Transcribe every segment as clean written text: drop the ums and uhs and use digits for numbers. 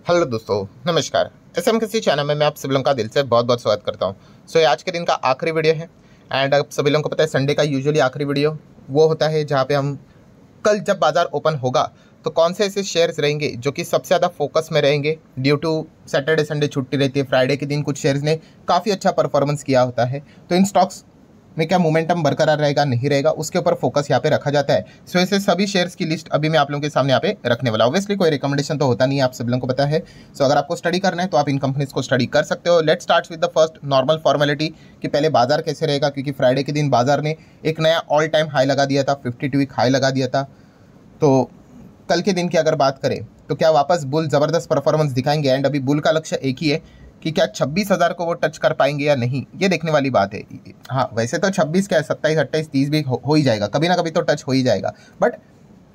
Hello दोस्तों, नमस्कार। SM किसी चैनल में मैं आप सभी लोगों का दिल से बहुत बहुत स्वागत करता हूं। ये आज के दिन का आखिरी वीडियो है। एंड आप सभी लोगों को पता है संडे का यूजुअली आखिरी वीडियो वो होता है जहां पे हम कल जब बाजार ओपन होगा तो कौन से ऐसे शेयर्स रहेंगे जो कि सबसे ज़्यादा फोकस में रहेंगे ड्यू टू सैटरडे संडे छुट्टी रहती है। फ्राइडे के दिन कुछ शेयर्स ने काफ़ी अच्छा परफॉर्मेंस किया होता है, तो इन स्टॉक्स में क्या मोमेंटम बरकरार रहेगा नहीं रहेगा उसके ऊपर फोकस यहाँ पे रखा जाता है। सो ऐसे सभी शेयर्स की लिस्ट अभी मैं आप लोगों के सामने यहाँ पे रखने वाला। ऑब्वियसली कोई रिकमेंडेशन तो होता नहीं है, आप सब लोगों को पता है। सो अगर आपको स्टडी करना है तो आप इन कंपनीज को स्टडी कर सकते हो। Let start with the first normal formality कि पहले बाजार कैसे रहेगा, क्योंकि फ्राइडे के दिन बाजार ने एक नया ऑल टाइम हाई लगा दिया था, 52 वीक हाई लगा दिया था। तो कल के दिन की अगर बात करें तो क्या वापस बुल ज़बरदस्त परफॉर्मेंस दिखाएंगे? एंड अभी बुल का लक्ष्य एक ही है कि क्या 26,000 को वो टच कर पाएंगे या नहीं, ये देखने वाली बात है। हाँ, वैसे तो 26 क्या 27, 28, 30 भी हो ही जाएगा, कभी ना कभी तो टच हो ही जाएगा, बट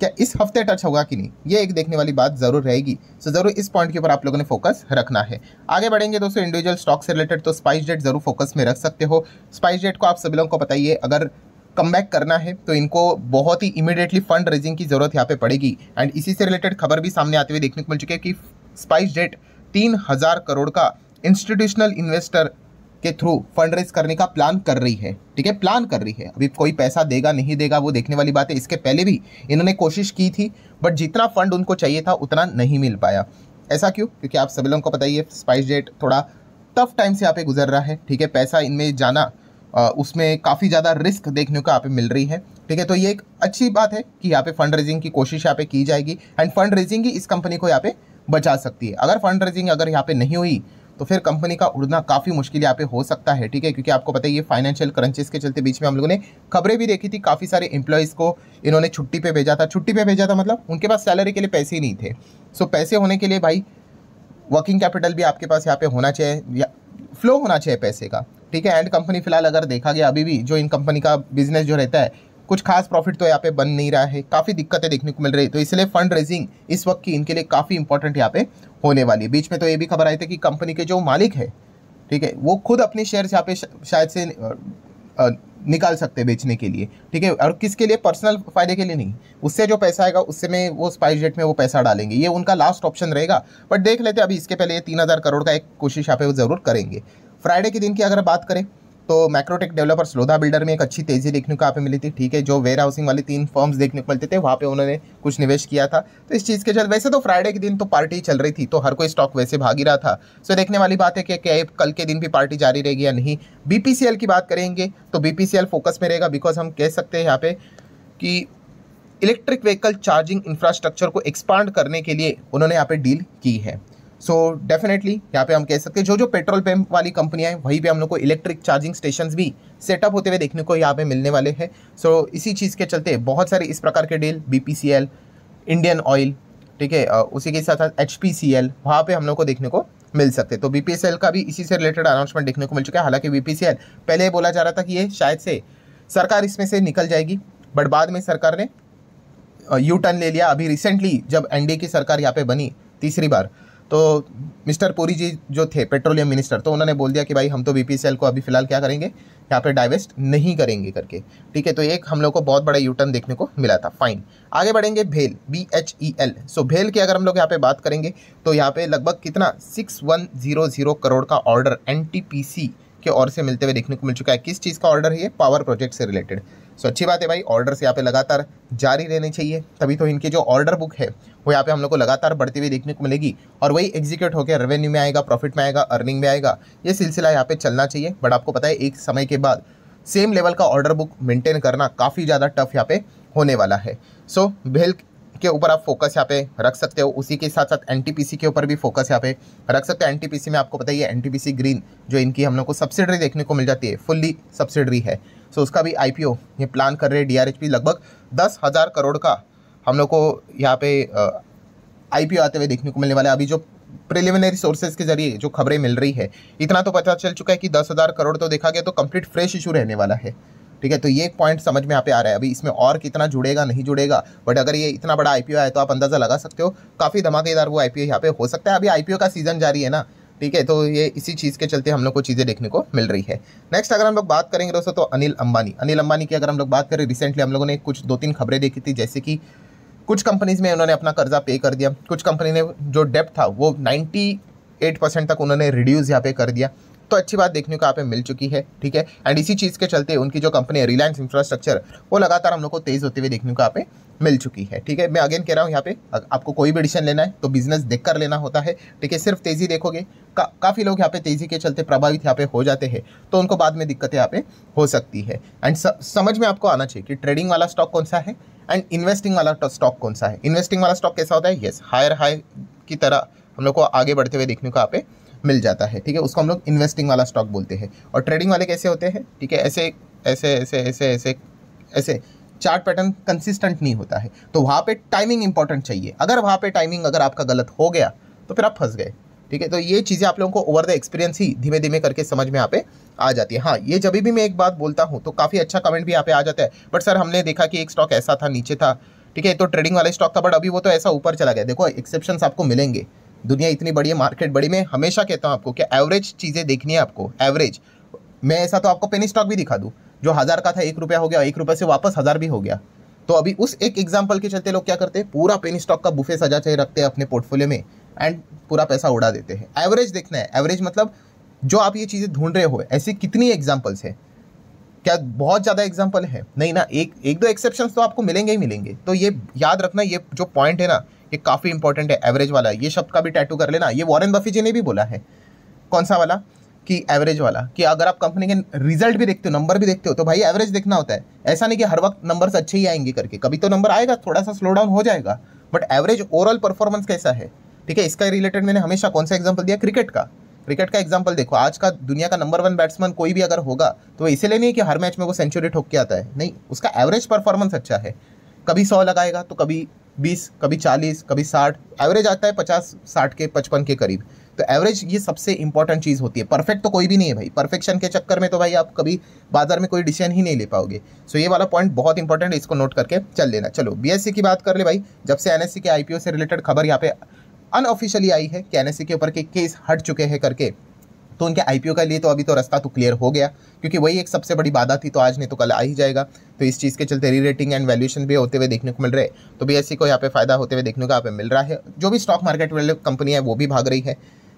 क्या इस हफ्ते टच होगा कि नहीं, ये एक देखने वाली बात ज़रूर रहेगी। सो ज़रूर इस पॉइंट के ऊपर आप लोगों ने फोकस रखना है। आगे बढ़ेंगे दोस्तों इंडिविजुअल स्टॉक से रिलेटेड, तो स्पाइस जेट ज़रूर फोकस में रख सकते हो। स्पाइस जेट को आप सभी लोगों को बताइए, अगर कमबैक करना है तो इनको बहुत ही इमीडिएटली फंड रेजिंग की जरूरत यहाँ पे पड़ेगी। एंड इसी से रिलेटेड खबर भी सामने आते हुए देखने को मिल चुकी है कि स्पाइस जेट 3,000 करोड़ का इंस्टीट्यूशनल इन्वेस्टर के थ्रू फंड रेज करने का प्लान कर रही है। ठीक है, प्लान कर रही है। अभी कोई पैसा देगा नहीं देगा वो देखने वाली बात है। इसके पहले भी इन्होंने कोशिश की थी, बट जितना फंड उनको चाहिए था उतना नहीं मिल पाया। ऐसा क्यों? क्योंकि आप सभी लोगों को पता ही है स्पाइस जेट थोड़ा टफ टाइम से यहाँ पे गुजर रहा है। ठीक है, पैसा इनमें जाना उसमें काफ़ी ज़्यादा रिस्क देखने को यहाँ पे मिल रही है। ठीक है, तो ये एक अच्छी बात है कि यहाँ पे फंड रेजिंग की कोशिश यहाँ पे की जाएगी। एंड फंड रेजिंग ही इस कंपनी को यहाँ पे बचा सकती है। अगर फंड रेजिंग अगर यहाँ पे नहीं हुई तो फिर कंपनी का उड़ना काफ़ी मुश्किल यहाँ पे हो सकता है। ठीक है, क्योंकि आपको पता है ये फाइनेंशियल क्रंचेस के चलते बीच में हम लोगों ने खबरें भी देखी थी, काफ़ी सारे एम्प्लॉयज़ को इन्होंने छुट्टी पे भेजा था। छुट्टी पे भेजा था मतलब उनके पास सैलरी के लिए पैसे ही नहीं थे। सो पैसे होने के लिए भाई वर्किंग कैपिटल भी आपके पास यहाँ पे होना चाहिए, या फ्लो होना चाहिए पैसे का। ठीक है, एंड कंपनी फिलहाल अगर देखा गया अभी भी जो इन कंपनी का बिजनेस जो रहता है कुछ खास प्रॉफिट तो यहाँ पे बन नहीं रहा है, काफ़ी दिक्कतें देखने को मिल रही है। तो इसलिए फंड रेजिंग इस वक्त की इनके लिए काफ़ी इंपॉर्टेंट यहाँ पे होने वाली है। बीच में तो ये भी खबर आई थी कि कंपनी के जो मालिक है, ठीक है, वो खुद अपने शेयर्स यहाँ पे शायद से निकाल सकते हैं बेचने के लिए। ठीक है, और किसके लिए? पर्सनल फायदे के लिए नहीं, उससे जो पैसा आएगा उससे में वो स्पाइस जेट में वो पैसा डालेंगे, ये उनका लास्ट ऑप्शन रहेगा। बट देख लेते अभी, इसके पहले ये 3,000 करोड़ का एक कोशिश यहाँ पे वो ज़रूर करेंगे। फ्राइडे के दिन की अगर बात करें तो मैक्रोटेक डेवलपर्स लोधा बिल्डर में एक अच्छी तेज़ी देखने को यहाँ पे मिली थी। ठीक है, जो वेयर हाउसिंग वाली 3 फर्म्स देखने को मिलते थे वहाँ पे उन्होंने कुछ निवेश किया था। तो इस चीज़ के चलते वैसे तो फ्राइडे के दिन तो पार्टी चल रही थी, तो हर कोई स्टॉक वैसे भाग ही रहा था। सो देखने वाली बात है कि क्या कल के दिन भी पार्टी जारी रहेगी या नहीं। बीपीसीएल की बात करेंगे तो बीपीसीएल फोकस में रहेगा, बिकॉज हम कह सकते हैं यहाँ पे कि इलेक्ट्रिक व्हीकल चार्जिंग इंफ्रास्ट्रक्चर को एक्सपांड करने के लिए उन्होंने यहाँ पे डील की है। सो डेफिनेटली यहाँ पे हम कह सकते हैं जो पेट्रोल पंप वाली कंपनियां हैं वहीं पे हम लोग को इलेक्ट्रिक चार्जिंग स्टेशंस भी सेटअप होते हुए देखने को यहाँ पे मिलने वाले हैं। सो इसी चीज़ के चलते बहुत सारे इस प्रकार के डील बीपीसीएल, इंडियन ऑयल, ठीक है, उसी के साथ साथ एचपीसीएल वहाँ पे हम लोग को देखने को मिल सकते हैं। तो बीपीसीएल का भी इसी से रिलेटेड अनाउंसमेंट देखने को मिल चुका है। हालांकि बीपीसीएल पहले बोला जा रहा था कि ये शायद से सरकार इसमें से निकल जाएगी, बट बाद में सरकार ने यू टर्न ले लिया। अभी रिसेंटली जब एनडीए की सरकार यहाँ पे बनी तीसरी बार, तो मिस्टर पुरी जी जो थे पेट्रोलियम मिनिस्टर, तो उन्होंने बोल दिया कि भाई हम तो बीपीसीएल को अभी फिलहाल क्या करेंगे, यहाँ पे डाइवेस्ट नहीं करेंगे करके। ठीक है, तो एक हम लोग को बहुत बड़ा यू टर्न देखने को मिला था। फाइन, आगे बढ़ेंगे भेल, BHEL। सो भेल की अगर हम लोग यहाँ पे बात करेंगे तो यहाँ पे लगभग कितना 6100 करोड़ का ऑर्डर NTPC के ओर से मिलते हुए देखने को मिल चुका है। किस चीज़ का ऑर्डर है ये? पावर प्रोजेक्ट से रिलेटेड। सो अच्छी बात है भाई, ऑर्डर्स यहाँ पे लगातार जारी रहने चाहिए, तभी तो इनकी जो ऑर्डर बुक है वो यहाँ पे हम लोग को लगातार बढ़ती हुई देखने को मिलेगी, और वही एग्जीक्यूट होकर रेवेन्यू में आएगा, प्रॉफिट में आएगा, अर्निंग में आएगा। ये सिलसिला यहाँ पे चलना चाहिए। बट आपको पता है एक समय के बाद सेम लेवल का ऑर्डर बुक मेंटेन करना काफ़ी ज़्यादा टफ यहाँ पे होने वाला है। सो भेल के ऊपर आप फोकस यहाँ पे रख सकते हो। उसी के साथ साथ एनटीपीसी के ऊपर भी फोकस यहाँ पे रख सकते हो। एनटीपीसी में आपको पता ही है एनटीपीसी ग्रीन जो इनकी हम लोग को सब्सिडरी देखने को मिल जाती है, फुल्ली सब्सिडरी है। सो उसका भी आईपीओ ये प्लान कर रहे हैं डीआरएचपी। लगभग 10,000 करोड़ का हम लोग को यहाँ पे आईपीओ आते हुए देखने को मिलने वाला है। अभी जो प्रिलिमिनरी सोर्सेज के जरिए जो खबरें मिल रही है, इतना तो पता चल चुका है कि 10,000 करोड़ तो देखा गया तो कंप्लीट फ्रेश इशू रहने वाला है। ठीक है, तो ये एक पॉइंट समझ में यहाँ पे आ रहा है। अभी इसमें और कितना जुड़ेगा नहीं जुड़ेगा, बट अगर ये इतना बड़ा आईपीओ है तो आप अंदाजा लगा सकते हो काफ़ी धमाकेदार वो आईपीओ यहाँ पे हो सकता है। अभी आईपीओ का सीजन जारी है ना, ठीक है, तो ये इसी चीज़ के चलते हम लोग को चीज़ें देखने को मिल रही है। नेक्स्ट अगर हम लोग बात करेंगे दोस्तों तो अनिल अंबानी की अगर हम लोग बात करें, रिसेंटली हम लोगों ने कुछ 2-3 खबरें देखी थी, जैसे कि कुछ कंपनीज में उन्होंने अपना कर्जा पे कर दिया, कुछ कंपनी ने जो डेप्ट था वो 98% तक उन्होंने रिड्यूस यहाँ पे कर दिया। तो अच्छी बात देखने को यहाँ पे मिल चुकी है, ठीक है। एंड इसी चीज़ के चलते उनकी जो कंपनी है रिलायंस इंफ्रास्ट्रक्चर, वो लगातार हम लोग को तेज़ होते हुए देखने को यहाँ पे मिल चुकी है, ठीक है। मैं अगेन कह रहा हूँ यहाँ पे आपको कोई भी डिसीजन लेना है तो बिजनेस देख कर लेना होता है, ठीक है। सिर्फ तेज़ी देखोगे, काफ़ी लोग यहाँ पे तेज़ी के चलते प्रभावित यहाँ पे हो जाते हैं, तो उनको बाद में दिक्कतें यहाँ पे हो सकती है। एंड समझ में आपको आना चाहिए कि ट्रेडिंग वाला स्टॉक कौन सा है एंड इन्वेस्टिंग वाला स्टॉक कौन सा है। इन्वेस्टिंग वाला स्टॉक कैसा होता है, यस, हायर हाई की तरह हम लोग को आगे बढ़ते हुए देखने को यहाँ पे मिल जाता है, ठीक है। उसको हम लोग इन्वेस्टिंग वाला स्टॉक बोलते हैं। और ट्रेडिंग वाले कैसे होते हैं, ठीक है, ऐसे ऐसे ऐसे ऐसे ऐसे ऐसे चार्ट पैटर्न कंसिस्टेंट नहीं होता है, तो वहाँ पे टाइमिंग इंपॉर्टेंट चाहिए। अगर वहाँ पे टाइमिंग अगर आपका गलत हो गया तो फिर आप फंस गए, ठीक है। तो ये चीज़ें आप लोगों को ओवर द एक्सपीरियंस ही धीमे धीमे करके समझ में यहाँ पे आ जाती है। हाँ, ये जब भी मैं एक बात बोलता हूँ तो काफ़ी अच्छा कमेंट भी यहाँ पे आ जाता है, बट सर हमने देखा कि एक स्टॉक ऐसा था, नीचे था, ठीक है, तो ट्रेडिंग वाला स्टॉक था, बट अभी वो तो ऐसा ऊपर चला गया। देखो एक्सेप्शंस आपको मिलेंगे, दुनिया इतनी बड़ी है, मार्केट बड़ी। मैं हमेशा कहता हूँ आपको कि एवरेज चीज़ें देखनी है आपको, एवरेज। मैं ऐसा तो आपको पेनी स्टॉक भी दिखा दूँ, जो 1000 का था 1 रुपया हो गया, 1 रुपये से वापस 1000 भी हो गया। तो अभी उस एक एग्जाम्पल के चलते लोग क्या करते हैं, पूरा पेनी स्टॉक का बुफे सजा चाहिए रखते हैं अपने पोर्टफोलियो में एंड पूरा पैसा उड़ा देते हैं। एवरेज देखना है, एवरेज मतलब जो आप ये चीज़ें ढूंढ रहे हो, ऐसी कितनी एग्जाम्पल्स है, क्या बहुत ज़्यादा एग्जाम्पल है, नहीं ना, एक दो एक्सेप्शंस तो आपको मिलेंगे ही मिलेंगे। तो ये याद रखना, ये जो पॉइंट है ना, ये काफ़ी इंपॉर्टेंट है, एवरेज वाला। ये शब्द का भी टैटू कर लेना, ये वॉरेन बफेट जी ने भी बोला है। कौन सा वाला, कि एवरेज वाला, कि अगर आप कंपनी के रिजल्ट भी देखते हो, नंबर भी देखते हो, तो भाई एवरेज देखना होता है। ऐसा नहीं कि हर वक्त नंबर्स अच्छे ही आएंगे करके, कभी तो नंबर आएगा, थोड़ा सा स्लो डाउन हो जाएगा, बट एवरेज ओवरऑल परफॉर्मेंस कैसा है, ठीक है। इसका रिलेटेड मैंने हमेशा कौन सा एग्जाम्पल दिया, क्रिकेट का एग्जाम्पल देखो। आज का दुनिया का नंबर 1 बैट्समैन कोई भी अगर होगा तो इसलिए नहीं कि हर मैच में वो सेंचुरी ठोक के आता है, नहीं, उसका एवरेज परफॉर्मेंस अच्छा है। कभी 100 लगाएगा तो कभी 20, कभी 40, कभी 60, एवरेज आता है 50, 60 के 55 के करीब। तो एवरेज ये सबसे इंपॉर्टेंट चीज़ होती है। परफेक्ट तो कोई भी नहीं है भाई, परफेक्शन के चक्कर में तो भाई आप कभी बाजार में कोई डिसीजन ही नहीं ले पाओगे। सो ये वाला पॉइंट बहुत इंपॉर्टेंट है, इसको नोट करके चल लेना। चलो बीएससी की बात कर ले भाई। जब से एनएससी के आईपीओ से रिलेटेड खबर यहाँ पे अनऑफिशियली आई है कि एनएससी के ऊपर के केस हट चुके हैं करके, तो उनके आईपीओ के लिए तो अभी तो रास्ता तो क्लियर हो गया, क्योंकि वही एक सबसे बड़ी बाधा थी, तो आज नहीं तो कल आ ही जाएगा। तो इस चीज़ के चलते री रेटिंग एंड वैल्यूएशन भी होते हुए देखने को मिल रहे हैं, तो बीएससी को यहाँ पे फायदा होते हुए देखने को यहाँ पे मिल रहा है। जो भी स्टॉक मार्केट वाले कंपनी है वो भी भाग रही है।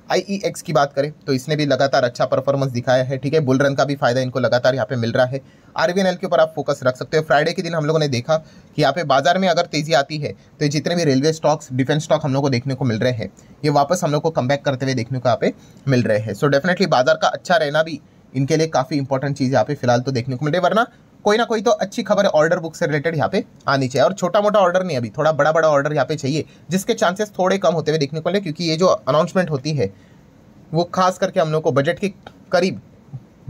IEX की बात करें तो इसने भी लगातार अच्छा परफॉर्मेंस दिखाया है, ठीक है। बुल रन का भी फायदा इनको लगातार यहाँ पे मिल रहा है। RVNL के ऊपर आप फोकस रख सकते हो। फ्राइडे के दिन हम लोगों ने देखा कि यहाँ पे बाजार में अगर तेजी आती है तो जितने भी रेलवे स्टॉक्स, डिफेंस स्टॉक हम लोग को देखने को मिल रहे हैं, ये वापस हम लोग को कमबैक करते हुए देखने को यहाँ पे मिल रहे हैं। सो डेफिनेटली बाजार का अच्छा रहना भी इनके लिए काफ़ी इंपॉर्टेंट चीज़ यहाँ पे फिलहाल तो देखने को मिल रही है। वरना कोई ना कोई तो अच्छी खबर ऑर्डर बुक से रिलेटेड यहाँ पे आनी चाहिए, और छोटा मोटा ऑर्डर नहीं, अभी थोड़ा बड़ा बड़ा ऑर्डर यहाँ पे चाहिए, जिसके चांसेस थोड़े कम होते हुए देखने को मिले, क्योंकि ये जो अनाउंसमेंट होती है वो खास करके हम लोग को बजट के करीब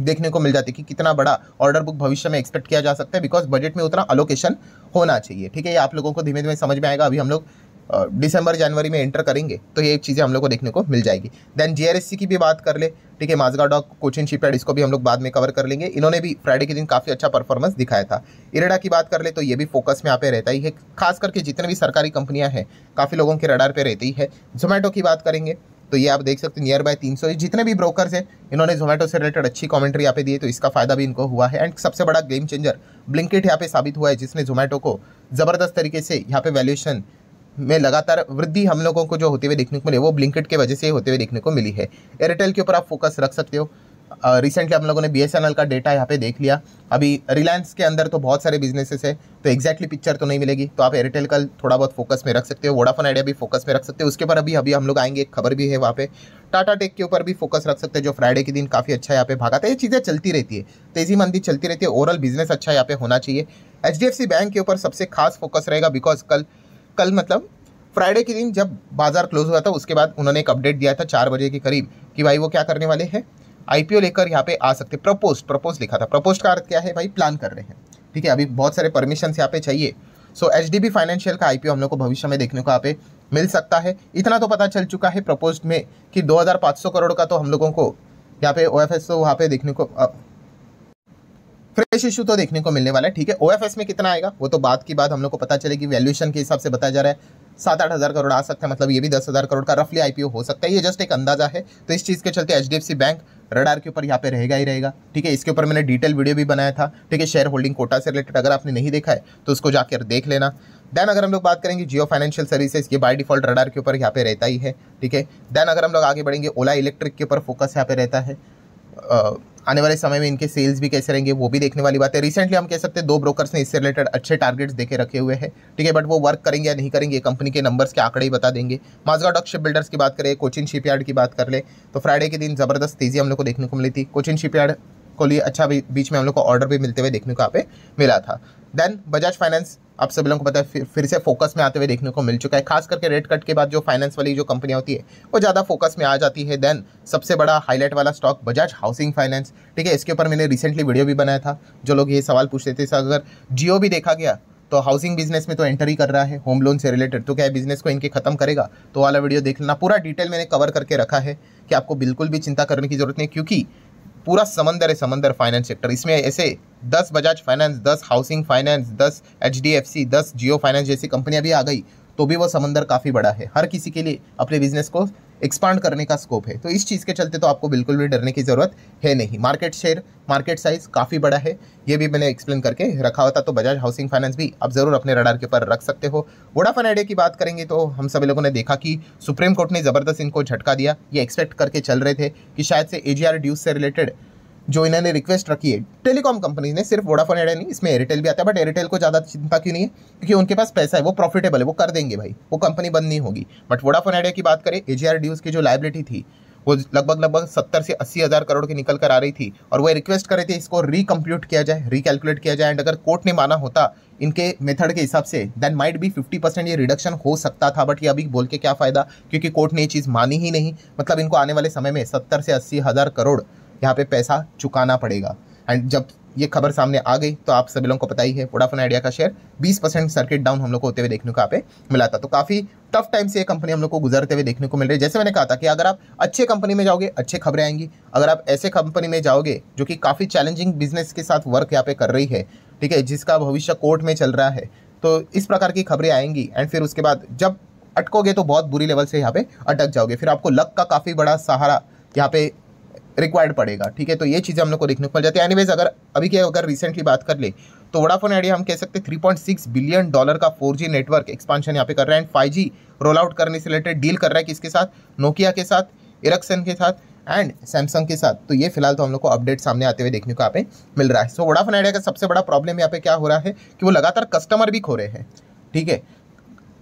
देखने को मिल जाती है कि कितना बड़ा ऑर्डर बुक भविष्य में एक्सपेक्ट किया जा सकता है, बिकॉज बजट में उतना अलोकेशन होना चाहिए, ठीक है। ये आप लोगों को धीमे धीमे समझ में आएगा। अभी हम लोग दिसंबर जनवरी में एंटर करेंगे तो ये चीज़ें हम लोग को देखने को मिल जाएगी। देन GRSC की भी बात कर ले, ठीक है। माझगांव डॉक, कोचिन शिपयार्ड, इसको भी हम लोग बाद में कवर कर लेंगे। इन्होंने भी फ्राइडे के दिन काफ़ी अच्छा परफॉर्मेंस दिखाया था। इरेडा की बात कर ले तो ये भी फोकस में यहाँ पे रहता ही है, खास करके जितने भी सरकारी कंपनियाँ हैं काफ़ी लोगों के रडार पे रहती है। जोमेटो की बात करेंगे तो ये आप देख सकते हैं नियर बाय 300, जितने भी ब्रोकर्स हैं इन्होंने जोमेटो से रिलेटेड अच्छी कमेंट्री यहाँ पे दी है, तो इसका फायदा भी इनको हुआ है। एंड सबसे बड़ा गेम चेंजर ब्लिंकिट यहाँ पे साबित हुआ है, जिसने जोमेटो को ज़बरदस्त तरीके से यहाँ पे वैल्यूएशन में लगातार वृद्धि हम लोगों को जो होते हुए देखने को मिले वो ब्लिंकिट के वजह से होते हुए देखने को मिली है। एयरटेल के ऊपर आप फोकस रख सकते हो। रिसेंटली हम लोगों ने BSNL का डेटा यहाँ पे देख लिया। अभी रिलायंस के अंदर तो बहुत सारे बिजनेसेस है, तो एग्जैक्टली पिक्चर तो नहीं मिलेगी, तो आप एयरटेल का थोड़ा बहुत फोकस में रख सकते हो। वोडाफोन आइडिया भी फोकस में रख सकते हो, उसके ऊपर अभी हम लोग आएंगे, एक खबर भी है वहाँ पे। टाटा टेक के ऊपर भी फोकस रख सकते हैं, जो फ्राइडे के दिन काफ़ी अच्छा यहाँ पे भागा था। ये चीज़ें चलती रहती है, तेजी मंदी चलती रहती है, ओवरऑल बिजनेस अच्छा यहाँ पे होना चाहिए। HDFC बैंक के ऊपर सबसे खास फोकस रहेगा, बिकॉज कल मतलब फ्राइडे के दिन जब बाजार क्लोज हुआ था उसके बाद उन्होंने एक अपडेट दिया था 4 बजे के करीब कि भाई वो क्या करने वाले हैं, IPO लेकर यहाँ पे आ सकते। प्रपोज लिखा था, प्रपोज का अर्थ क्या है भाई, प्लान कर रहे हैं, ठीक है। अभी बहुत सारे परमिशन यहाँ पे चाहिए। सो HDB फाइनेंशियल का IPO हम लोग को भविष्य में देखने को यहाँ पे मिल सकता है। इतना तो पता चल चुका है प्रपोज में कि 2500 करोड़ का तो हम लोगों को यहाँ पे OFS तो वहाँ पे देखने को फ्रेश इशू तो देखने को मिलने वाला है, ठीक है। OFS में कितना आएगा वो तो बात की बात हम लोग को पता चलेगी। वैल्यूएशन के हिसाब से बताया जा रहा है 7-8 हज़ार करोड़ आ सकता है, मतलब ये भी 10 हज़ार करोड़ का रफली IPO हो सकता है। ये जस्ट एक अंदाजा है। तो इस चीज़ के चलते HDFC बैंक रडार के ऊपर यहाँ पे रहेगा ही रहेगा, ठीक है। इसके ऊपर मैंने डिटेल वीडियो भी बनाया था, ठीक है, शेयर होल्डिंग कोटा से रिलेटेड। अगर आपने नहीं देखा है तो उसको जाकर देख लेना। देन अगर हम लोग बात करेंगे जियो फाइनेंशियल सर्विसेज, ये बाय डिफॉल्ट रडार के ऊपर यहाँ पे रहता ही है, ठीक है। देन अगर हम लोग आगे बढ़ेंगे, ओला इलेक्ट्रिक के ऊपर फोकस यहाँ पे रहता है। आने वाले समय में इनके सेल्स भी कैसे रहेंगे वो भी देखने वाली बात है। रिसेंटली हम कह सकते हैं 2 ब्रोकर्स ने इससे रिलेटेड अच्छे टारगेट्स देके रखे हुए हैं, ठीक है, बट वो वर्क करेंगे या नहीं करेंगे कंपनी के नंबर्स के आंकड़े ही बता देंगे। माजगांव शिप बिल्डर्स की बात करें, कोचिन शिपयार्ड की बात कर ले तो फ्राइडे के दिन ज़बरदस्त तेज़ी हम लोग को देखने को मिली थी। कोचिन शिपयार्ड को लिए अच्छा बीच में हम लोग को ऑर्डर भी मिलते हुए देखने को यहाँ पे मिला था। देन बजाज फाइनेंस आप सभी लोगों को पता है फिर से फोकस में आते हुए देखने को मिल चुका है। खास करके रेट कट के बाद जो फाइनेंस वाली जो कंपनियां होती है वो ज़्यादा फोकस में आ जाती है। देन सबसे बड़ा हाईलाइट वाला स्टॉक बजाज हाउसिंग फाइनेंस, ठीक है, इसके ऊपर मैंने रिसेंटली वीडियो भी बनाया था। जो लोग ये सवाल पूछते थे अगर जियो भी देखा गया तो हाउसिंग बिजनेस में तो एंटर ही कर रहा है होम लोन से रिलेटेड, तो क्या बिजनेस को इनके खत्म करेगा, तो वाला वीडियो देख लेना। पूरा डिटेल मैंने कवर करके रखा है कि आपको बिल्कुल भी चिंता करने की जरूरत नहीं, क्योंकि पूरा समंदर है समंदर फाइनेंस सेक्टर। इसमें ऐसे 10 Bajaj finance, 10 housing finance, 10 HDFC, 10 जियो फाइनेंस जैसी कंपनियां भी आ गई तो भी वो समंदर काफ़ी बड़ा है। हर किसी के लिए अपने बिजनेस को एक्सपांड करने का स्कोप है, तो इस चीज़ के चलते तो आपको बिल्कुल भी डरने की ज़रूरत है नहीं। मार्केट शेयर, मार्केट साइज़ काफ़ी बड़ा है, ये भी मैंने एक्सप्लेन करके रखा होता, तो बजाज हाउसिंग फाइनेंस भी आप ज़रूर अपने रडार के ऊपर रख सकते हो। वोडाफोन आइडिया की बात करेंगे तो हम सभी लोगों ने देखा कि सुप्रीम कोर्ट ने ज़बरदस्त इनको झटका दिया। ये एक्सपेक्ट करके चल रहे थे कि शायद से AGR ड्यूज से रिलेटेड जो इन्होंने रिक्वेस्ट रखी है टेलीकॉम कंपनी ने, सिर्फ वोडाफोन आइडिया नहीं, इसमें एयरटेल भी आता है, बट एयरटेल को ज़्यादा चिंता क्यों नहीं है, क्योंकि उनके पास पैसा है, वो प्रॉफिटेबल है, वो कर देंगे भाई, वो कंपनी बंद नहीं होगी। बट वोडाफोन आइडिया की बात करें, AGR ड्यूज की जो लायबिलिटी थी वो लगभग 70 से 80 हज़ार करोड़ की निकल कर आ रही थी, और वो रिक्वेस्ट कर रहे थे इसको रिकम्प्यूट किया जाए, रिकैलकुलेट किया जाए, एंड अगर कोर्ट ने माना होता इनके मेथड के हिसाब से देन माइट भी 50% ये रिडक्शन हो सकता था। बट ये अभी बोल के क्या फ़ायदा, क्योंकि कोर्ट ने ये चीज़ मानी ही नहीं। मतलब इनको आने वाले समय में 70 से 80 हज़ार करोड़ यहाँ पे पैसा चुकाना पड़ेगा। एंड जब ये खबर सामने आ गई तो आप सभी लोगों को पता ही है वोडाफोन आइडिया का शेयर 20% सर्किट डाउन हम लोग को होते हुए देखने को यहाँ पे मिला था। तो काफ़ी टफ टाइम से ये कंपनी हम लोग को गुजरते हुए देखने को मिल रही है। जैसे मैंने कहा था कि अगर आप अच्छे कंपनी में जाओगे अच्छे खबरें आएंगी, अगर आप ऐसे कंपनी में जाओगे जो कि काफ़ी चैलेंजिंग बिजनेस के साथ वर्क यहाँ पे कर रही है, ठीक है, जिसका भविष्य कोर्ट में चल रहा है, तो इस प्रकार की खबरें आएंगी। एंड फिर उसके बाद जब अटकोगे तो बहुत बुरी लेवल से यहाँ पे अटक जाओगे, फिर आपको लक का काफ़ी बड़ा सहारा यहाँ पे रिक्वायर्ड पड़ेगा, ठीक है। तो ये चीज़ें हम लोग को देखने को मिल जाती है। एनीवेज अगर रिसेंटली बात कर ले तो वोडाफोन आइडिया हम कह सकते हैं $3.6 बिलियन का 4G नेटवर्क एक्सपांशन यहाँ पे कर रहे हैं, एंड 5G रोल आउट करने से रिलेटेड डील कर रहा है किसके साथ, नोकिया के साथ, एरिक्सन के साथ एंड सैमसंग के साथ। तो ये फिलहाल तो हम लोग को अपडेट सामने आते हुए देखने को यहाँ पे मिल रहा है। सो वोडाफोन आइडिया का सबसे बड़ा प्रॉब्लम यहाँ पे क्या हो रहा है कि वो लगातार कस्टमर भी खो रहे हैं, ठीक है।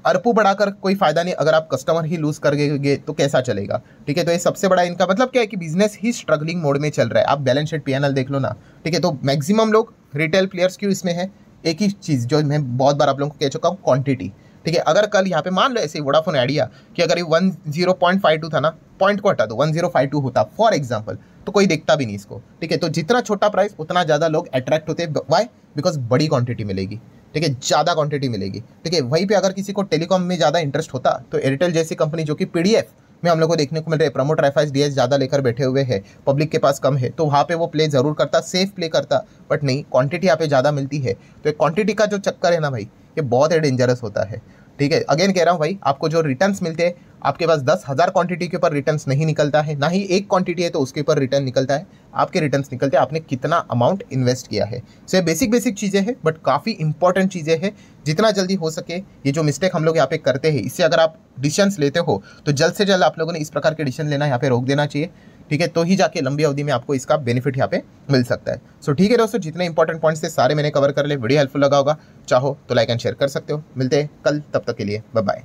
अरपू बढ़ाकर कोई फायदा नहीं, अगर आप कस्टमर ही लूज कर गए तो कैसा चलेगा, ठीक है। तो ये सबसे बड़ा इनका मतलब क्या है कि बिजनेस ही स्ट्रगलिंग मोड में चल रहा है। आप बैलेंस शीट PNL देख लो ना, ठीक है। तो मैक्सिमम लोग रिटेल प्लेयर्स क्यों इसमें है, एक ही चीज़ जो मैं बहुत बार आप लोगों को कह चुका हूँ, क्वांटिटी, ठीक है। अगर कल यहाँ पे मान लो ऐसे वोडाफोन आइडिया कि अगर ये 10.52 था ना, पॉइंट को हटा दो 1052 होता फॉर एग्जाम्पल, तो कोई देखता भी नहीं इसको, ठीक है। तो जितना छोटा प्राइस उतना ज़्यादा लोग अट्रैक्ट होते हैं, वाई, बिकॉज बड़ी क्वांटिटी मिलेगी, ठीक है, ज़्यादा क्वांटिटी मिलेगी, ठीक है। वहीं पे अगर किसी को टेलीकॉम में ज़्यादा इंटरेस्ट होता तो एयरटेल जैसी कंपनी जो कि PDF में हम लोग को देखने को मिल रहा है, प्रमोटर FIS ज़्यादा लेकर बैठे हुए हैं, पब्लिक के पास कम है, तो वहाँ पे वो प्ले ज़रूर करता, सेफ प्ले करता, बट नहीं, क्वांटिटी यहाँ पे ज़्यादा मिलती है। तो एक क्वांटिटी का जो चक्कर है ना भाई, ये बहुत ही डेंजरस होता है, ठीक है। अगेन कह रहा हूँ भाई, आपको जो रिटर्न्स मिलते हैं, आपके पास 10,000 क्वांटिटी के ऊपर रिटर्न्स नहीं निकलता है, ना ही एक क्वांटिटी है तो उसके ऊपर रिटर्न निकलता है। आपके रिटर्न्स निकलते हैं आपने कितना अमाउंट इन्वेस्ट किया है। सो ये बेसिक चीज़ें हैं, बट काफ़ी इंपॉर्टेंट चीज़ें हैं। जितना जल्दी हो सके ये जो मिस्टेक हम लोग यहाँ पे करते हैं, इससे अगर आप डिसीजंस लेते हो तो जल्द से जल्द आप लोगों ने इस प्रकार के डिसीजन लेना यहाँ पे रोक देना चाहिए, ठीक है। तो ही जाके लंबी अवधि में आपको इसका बेनिफिट यहाँ पे मिल सकता है। सो ठीक है दोस्तों, जितने इंपॉर्टेंट पॉइंट्स थे सारे मैंने कवर कर ले। वीडियो हेल्पफुल लगा होगा, चाहो तो लाइक एंड शेयर कर सकते हो। मिलते हैं कल, तब तक के लिए बाय बाय।